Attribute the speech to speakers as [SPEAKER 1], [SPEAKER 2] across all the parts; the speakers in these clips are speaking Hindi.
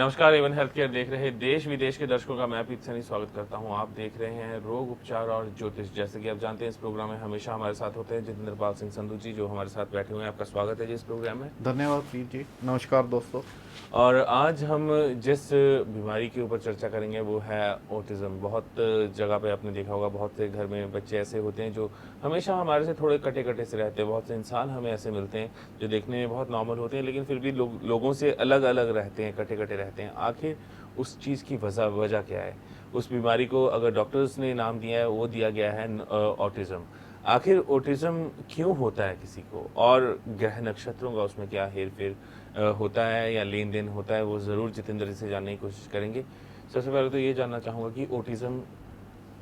[SPEAKER 1] नमस्कार, एवन हेल्थ केयर देख रहे देश विदेश के दर्शकों का मैं पीत सैनी स्वागत करता हूं। आप देख रहे हैं रोग उपचार और ज्योतिष। जैसे कि आप जानते हैं इस प्रोग्राम में हमेशा हमारे साथ होते हैं जितेंद्र पाल सिंह संधू जी, जो हमारे साथ बैठे हुए हैं। आपका स्वागत है जी इस प्रोग्राम में।
[SPEAKER 2] धन्यवाद प्रीत जी। नमस्कार दोस्तों।
[SPEAKER 1] और आज हम जिस बीमारी के ऊपर चर्चा करेंगे वो है ऑटिज्म। बहुत जगह पे आपने देखा होगा, बहुत से घर में बच्चे ऐसे होते हैं जो हमेशा हमारे से थोड़े कटे कटे से रहते हैं। बहुत से इंसान हमें ऐसे मिलते हैं जो देखने में बहुत नॉर्मल होते हैं, लेकिन फिर भी लोगों से अलग अलग रहते हैं, कटे कटे रहते हैं। आखिर उस चीज़ की वजह क्या है? उस बीमारी को अगर डॉक्टर्स ने नाम दिया है, वो दिया गया है ऑटिज्म। आखिर ऑटिज्म क्यों होता है किसी को, और ग्रह नक्षत्रों का उसमें क्या हेर फेर होता है या लेन देन होता है, वो ज़रूर जितेंद्र से जानने की कोशिश करेंगे। सबसे पहले तो ये जानना चाहूँगा कि ऑटिज्म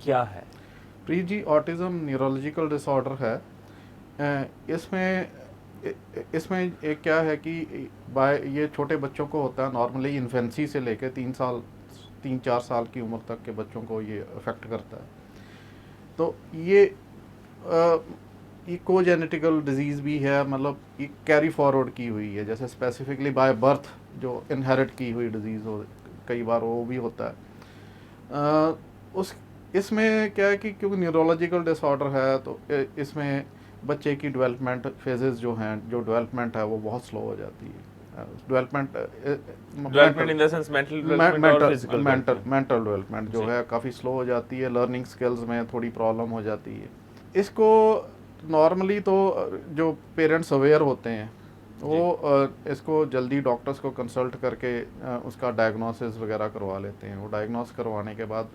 [SPEAKER 1] क्या है?
[SPEAKER 2] प्रीत जी, ऑटिज्म न्यूरोलॉजिकल डिसऑर्डर है। इसमें इसमें एक क्या है कि ये छोटे बच्चों को होता है। नॉर्मली इन्फेंसी से लेकर 3-4 साल की उम्र तक के बच्चों को ये अफेक्ट करता है। तो ये कोजेनेटिकल डिजीज़ भी है, मतलब ये कैरी फॉरवर्ड की हुई है। जैसे स्पेसिफिकली बाय बर्थ जो इनहेरिट की हुई डिजीज़ हो, कई बार वो भी होता है। उस इसमें क्या है कि क्योंकि न्यूरोलॉजिकल डिसऑर्डर है, तो इसमें बच्चे की डेवलपमेंट फेजेस जो हैं, जो डेवलपमेंट है वो बहुत स्लो हो जाती है। Development
[SPEAKER 1] in the sense mental development और फिजिकल
[SPEAKER 2] मेंटल डेवलपमेंट जो है काफ़ी स्लो हो जाती है। लर्निंग स्किल्स में थोड़ी प्रॉब्लम हो जाती है। इसको नॉर्मली तो जो पेरेंट्स अवेयर होते हैं वो इसको जल्दी डॉक्टर्स को कंसल्ट करके उसका डायग्नोसिस वगैरह करवा लेते हैं। वो डायग्नोस करवाने के बाद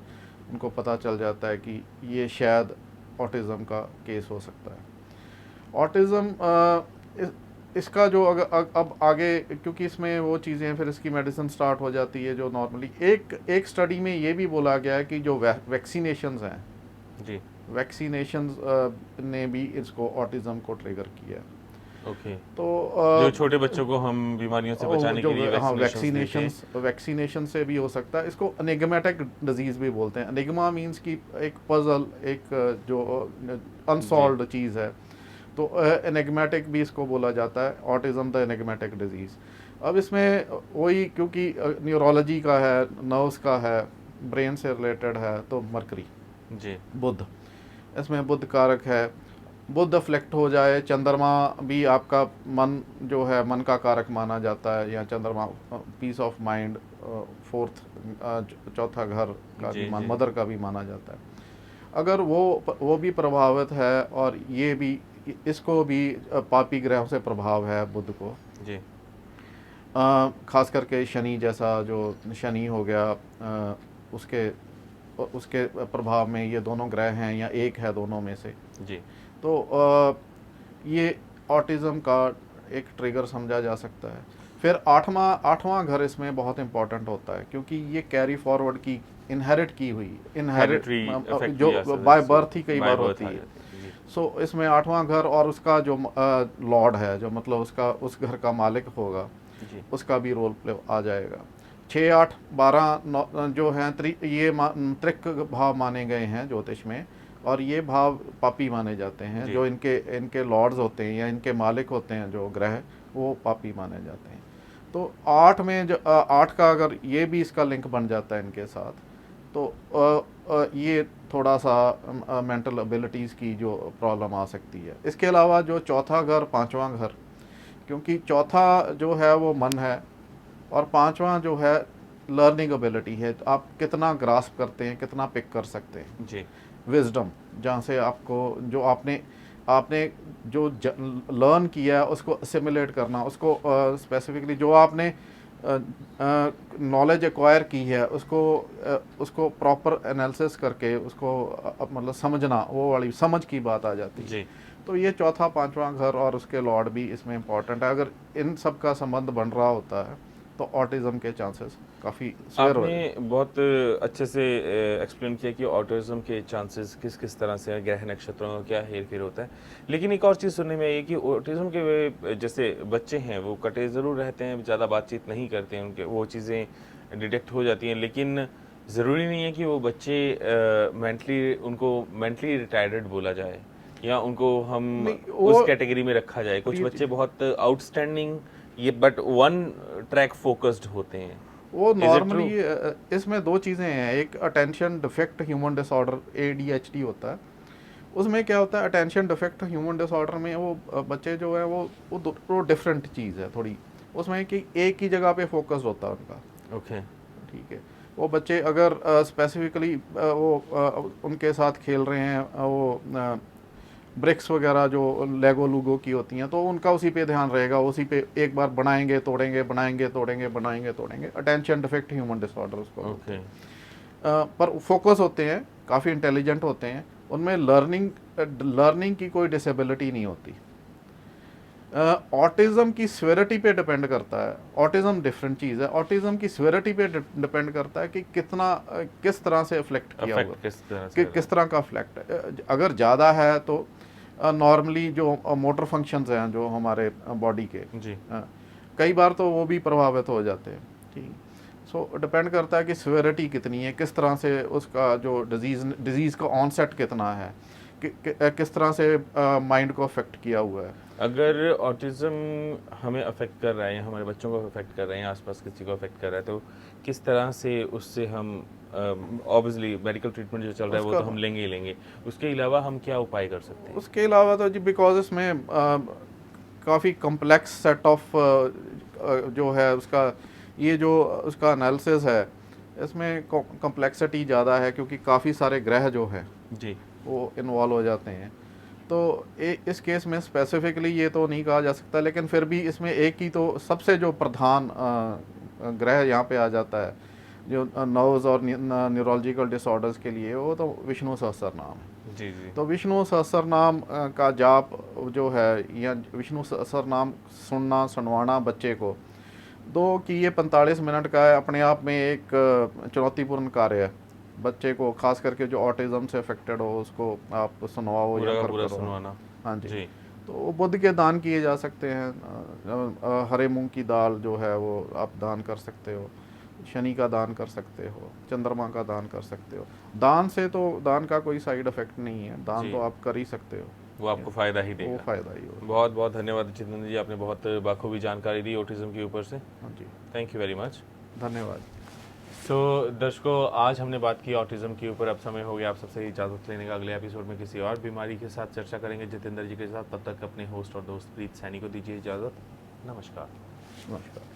[SPEAKER 2] उनको पता चल जाता है कि ये शायद ऑटिज़म का केस हो सकता है। ऑटिज़म इसका जो अब आगे, क्योंकि इसमें वो चीज़ें हैं, फिर इसकी मेडिसिन स्टार्ट हो जाती है। जो नॉर्मली एक स्टडी में ये भी बोला गया है कि जो वैक्सीनेशंस हैं
[SPEAKER 1] जी,
[SPEAKER 2] वैक्सीनेशंस ने भी इसको ऑटिज़म को ट्रिगर किया है।
[SPEAKER 1] ओके।
[SPEAKER 2] तो
[SPEAKER 1] जो छोटे बच्चों को हम बीमारियों से बचाने के लिए
[SPEAKER 2] वैक्सीनेशन से भी हो सकता है। इसको एनिग्मेटिक डिजीज़ भी बोलते हैं। एनिग्मा मींस कि एक पजल, एक जो अनसॉल्व्ड चीज़ है, तो एनिग्मेटिक भी इसको बोला जाता है। Autism the enigmatic disease. अब इसमें वही, क्योंकि न्यूरोलॉजी का है, नर्व्स का है, ब्रेन से रिलेटेड है, तो मरकरी
[SPEAKER 1] जी,
[SPEAKER 2] बुध, इसमें बुध कारक है। बुध फ्लेक्ट हो जाए, चंद्रमा भी आपका मन जो है, मन का कारक माना जाता है। या चंद्रमा पीस ऑफ माइंड, फोर्थ चौथा घर का भी मदर का भी माना जाता है। अगर वो भी प्रभावित है, और ये भी, इसको भी पापी ग्रहों से प्रभाव है बुध को
[SPEAKER 1] जी,
[SPEAKER 2] खास करके शनि जैसा, जो शनि हो गया, उसके प्रभाव में ये दोनों ग्रह हैं या एक है दोनों में से
[SPEAKER 1] जी।
[SPEAKER 2] तो ये ऑटिज़म का एक ट्रिगर समझा जा सकता है। फिर आठवां घर इसमें बहुत इम्पोर्टेंट होता है, क्योंकि ये कैरी फॉरवर्ड की इनहेरिट की हुई जो बाय बर्थ ही कई बार होती है। सो इसमें आठवां घर, और उसका जो लॉर्ड है, जो मतलब उस घर का मालिक होगा, उसका भी रोल प्ले आ जाएगा। 6, 8, 12 जो हैं ये त्रिक भाव माने गए हैं ज्योतिष में, और ये भाव पापी माने जाते हैं। जो इनके लॉर्ड्स होते हैं या इनके मालिक होते हैं जो ग्रह, वो पापी माने जाते हैं। तो 8 में जो 8 का अगर ये भी इसका लिंक बन जाता है इनके साथ, तो ये थोड़ा सा मेंटल एबिलिटीज़ की जो प्रॉब्लम आ सकती है। इसके अलावा जो चौथा घर, पांचवा घर, क्योंकि चौथा जो है वो मन है, और पांचवा जो है लर्निंग एबिलिटी है। तो आप कितना ग्रास्प करते हैं, कितना पिक कर सकते हैं
[SPEAKER 1] जी।
[SPEAKER 2] विजडम, जहाँ से आपको जो आपने जो लर्न किया है उसको असिमुलेट करना, उसको स्पेसिफिकली जो आपने नॉलेज एक्वायर की है उसको प्रॉपर एनालिसिस करके उसको मतलब समझना, वो वाली समझ की बात आ जाती है
[SPEAKER 1] जी।
[SPEAKER 2] तो ये चौथा, पांचवा घर और उसके लॉर्ड भी इसमें इम्पोर्टेंट है। अगर इन सब का संबंध बन रहा होता है तो ऑटिज़म के चांसेस काफ़ी स्वेयर हो जाते हैं।
[SPEAKER 1] आपने बहुत अच्छे से एक्सप्लेन किया कि ऑटिज्म के चांसेस किस किस तरह से हैं, ग्रह नक्षत्रों का क्या हेर फेर होता है। लेकिन एक और चीज़ सुनने में आई कि ऑटिज्म के जैसे बच्चे हैं वो कटे ज़रूर रहते हैं, ज़्यादा बातचीत नहीं करते हैं, उनके वो चीज़ें डिटेक्ट हो जाती हैं, लेकिन ज़रूरी नहीं है कि वो बच्चे उनको मेंटली रिटायर्ड बोला जाए या उनको हम उस कैटेगरी में रखा जाए। कुछ बच्चे बहुत आउटस्टैंडिंग ये बट वन ट्रैक फोकस्ड होते हैं,
[SPEAKER 2] वो
[SPEAKER 1] Is it
[SPEAKER 2] नॉर्मली इसमें दो चीज़ें हैं, एक attention defect human disorder ADHD होता है। उसमें क्या होता है, अटेंशन डिफेक्ट ह्यूमन डिसऑर्डर में वो बच्चे जो है वो डिफरेंट चीज़ है थोड़ी, उसमें कि एक ही जगह पे फोकस होता है उनका।
[SPEAKER 1] ओके।
[SPEAKER 2] ठीक है, वो बच्चे अगर स्पेसिफिकली उनके साथ खेल रहे हैं वो ब्रिक्स वगैरह जो लेगो लूगो की होती हैं, तो उनका उसी पे ध्यान रहेगा, उसी पे एक बार बनाएंगे तोड़ेंगे, बनाएंगे तोड़ेंगे, बनाएंगे तोड़ेंगे, अटेंशन डिफेक्ट ह्यूमन डिसऑर्डर उसको बोलते
[SPEAKER 1] ओके।
[SPEAKER 2] हैं। पर फोकस होते हैं, काफ़ी इंटेलिजेंट होते हैं, उनमें लर्निंग की कोई डिसेबिलिटी नहीं होती। ऑटिज़म की सिविरिटी पे डिपेंड करता है, ऑटिज़म डिफरेंट चीज़ है, ऑटिज़म की सिविरिटी पे डिपेंड करता है कि किस तरह से अफेक्ट किया हुआ,
[SPEAKER 1] किस तरह
[SPEAKER 2] कि
[SPEAKER 1] से
[SPEAKER 2] किस तरह का अफेक्ट। अगर ज़्यादा है तो नॉर्मली जो मोटर फंक्शंस हैं जो हमारे बॉडी के,
[SPEAKER 1] जी।
[SPEAKER 2] कई बार तो वो भी प्रभावित हो जाते हैं। ठीक, सो डिपेंड करता है कि सिविरिटी कितनी है, किस तरह से उसका जो डिजीज़ का ऑनसेट कितना है, किस तरह से माइंड को अफेक्ट किया हुआ है।
[SPEAKER 1] अगर ऑटिज्म हमें अफेक्ट कर रहा है या हमारे बच्चों को अफेक्ट कर रहे हैं, आसपास किसी को अफेक्ट कर रहा है, तो किस तरह से उससे हम ऑब्वियसली मेडिकल ट्रीटमेंट जो चल रहा है वो
[SPEAKER 2] उसका
[SPEAKER 1] तो हम लेंगे ही लेंगे, उसके अलावा हम क्या उपाय कर सकते हैं?
[SPEAKER 2] उसके अलावा तो जी बिकॉज इसमें काफ़ी कम्प्लेक्स सेट ऑफ जो है उसका, ये जो उसका एनालिसिस है, इसमें कम्प्लेक्सिटी ज़्यादा है क्योंकि काफ़ी सारे ग्रह जो हैं
[SPEAKER 1] जी।
[SPEAKER 2] वो इन्वॉल्व हो जाते हैं। तो इस केस में स्पेसिफिकली ये तो नहीं कहा जा सकता, लेकिन फिर भी इसमें एक ही तो सबसे जो प्रधान ग्रह यहाँ पे आ जाता है जो नर्व्स और न्यूरोलॉजिकल डिसऑर्डर्स के लिए, वो तो विष्णु सहस्रनाम है।
[SPEAKER 1] जी। जी।
[SPEAKER 2] तो विष्णु सहस्रनाम का जाप जो है, या विष्णु सहस्रनाम सुनना सुनवाना बच्चे को, दो कि ये 45 मिनट का है, अपने आप में एक चुनौतीपूर्ण कार्य है। बच्चे को खास करके जो ऑटिज्म से अफेक्टेड हो उसको आप सुनवाओ
[SPEAKER 1] पूरा
[SPEAKER 2] या
[SPEAKER 1] का
[SPEAKER 2] कर
[SPEAKER 1] पूरा
[SPEAKER 2] करो।
[SPEAKER 1] सुनवाना।
[SPEAKER 2] हाँ जी।
[SPEAKER 1] जी।
[SPEAKER 2] तो बुध के दान किए जा सकते हैं, हरे मूंग की दाल जो है वो आप दान कर सकते हो, शनि का दान कर सकते हो, चंद्रमा का दान कर सकते हो। दान से तो दान का कोई साइड इफेक्ट नहीं है, दान
[SPEAKER 1] जी।
[SPEAKER 2] तो आप कर ही सकते हो,
[SPEAKER 1] वो आपको फ़ायदा ही
[SPEAKER 2] वो
[SPEAKER 1] देगा।
[SPEAKER 2] फ़ायदा ही होगा।
[SPEAKER 1] बहुत बहुत धन्यवाद जितेंद्र जी, आपने बहुत बाखूबी जानकारी दी ऑटिज्म के ऊपर से।
[SPEAKER 2] हाँ जी,
[SPEAKER 1] थैंक यू वेरी मच।
[SPEAKER 2] धन्यवाद।
[SPEAKER 1] सो दर्शकों, आज हमने बात की ऑटिज्म के ऊपर। अब समय हो गया आप सबसे इजाज़त लेने का। अगले एपिसोड में किसी और बीमारी के साथ चर्चा करेंगे जितेंद्र जी के साथ। तब तक अपने होस्ट और दोस्त प्रीत सैनी को दीजिए इजाज़त। नमस्कार।
[SPEAKER 2] नमस्कार।